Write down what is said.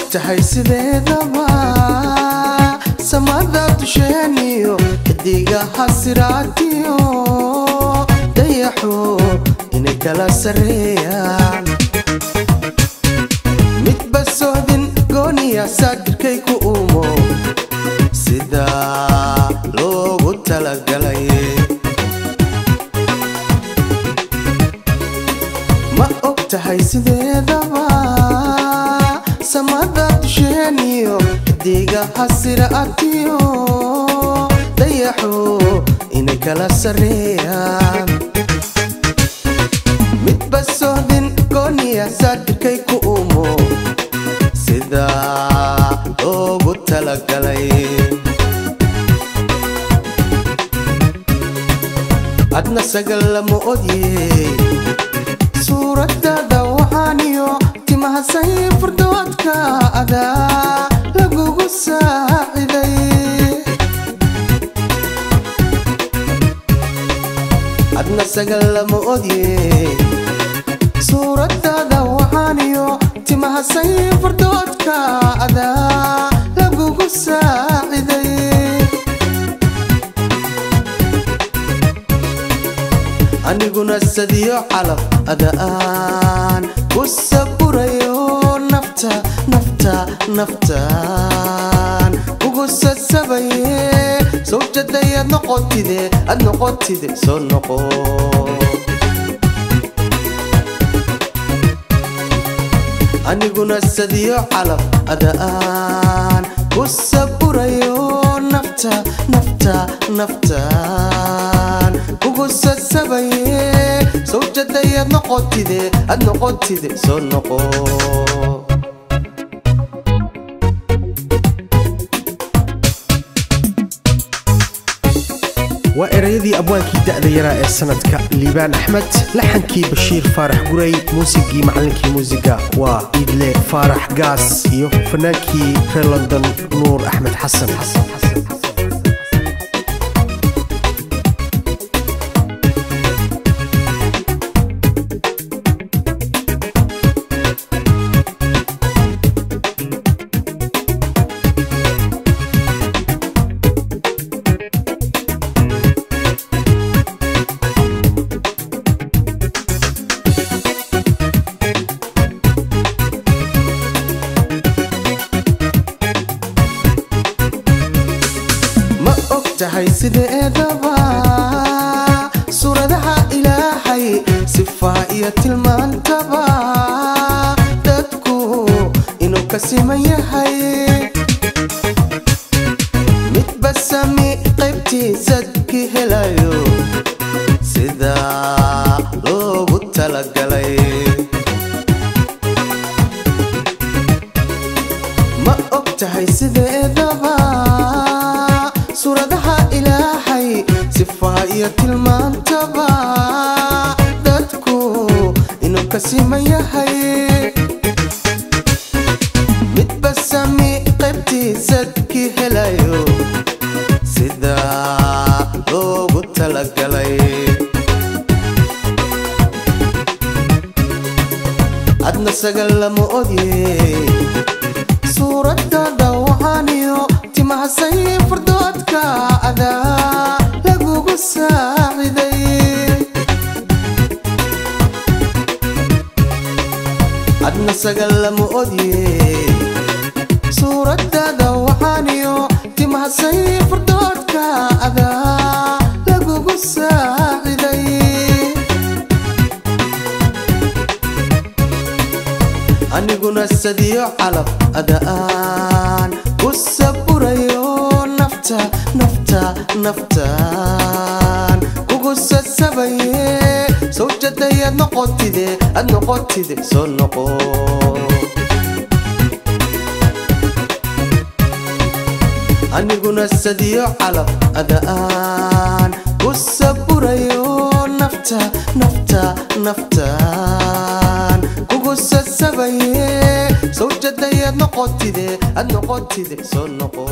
ogtahay sideedaba samada tusheeniyo diga hasiraatiyo dayaxo inay kala sareeyaan mid basoodin gooniya saakirkay ku uumo sida loogu talagalay ma ogtahay sideedaba samada tusheeniyo diga hasiraatiyo dayaxo inay kala sareeyaan mid basoodin gooniya saakirkay ku uumo sida loogu talagalay adna sagal lama odyey suuradada waxaaniyo timaha sayfurdoodka adaa lagugu saaciday adna sagal lama odyey suuradada waxaaniyo timaha sayfurdoodka adaa lagugu saaciday aniguna sadiyo calaf adaan ku saburayo naftaan ugu sasabaye sawjaday ad noqotide soo noqo aniguna sadiyo calaf adaan ku saburayo naftaan ugu sasabaye sawjaday ad noqotide soo noqo وإريدي أبوانكي دأذا يرى السندك ليبان أحمد لحنكي بشير فارح قري موسيقي معلنكي موسيقى وإيدلي فارح قاس يو فنانكي في لندن نور أحمد حسن ogtahay sideedaba suuradaha ilaahay sifaa iyo tilmaantaba dadku inuu ka siman yahay mid basami qaybtiisadki helayo sida loogu talagalay ma ogtahay sideedaba suuradaha ilaahay sifaa iyo tilmaantaba dadku inuu ka siman yahay mid basami qaybtiisadki helayo sida loogu talagalay adna sagal lama odyey suuradada waxaaniyo timaha sayfurdoodka adaa lagugu saaciday adna sagal lama odyey suuradada waxaaniyo timaha sayfurdoodka adaa lagugu saaciday aniguna sadiyo calaf adaan ku saburayo naftaan ugu sasabaye sawjaday ad noqotide soo noqo aniguna sadiyo calaf adaan ku saburayo naftaan ugu sasabaye sawjaday ad noqotide soo noqo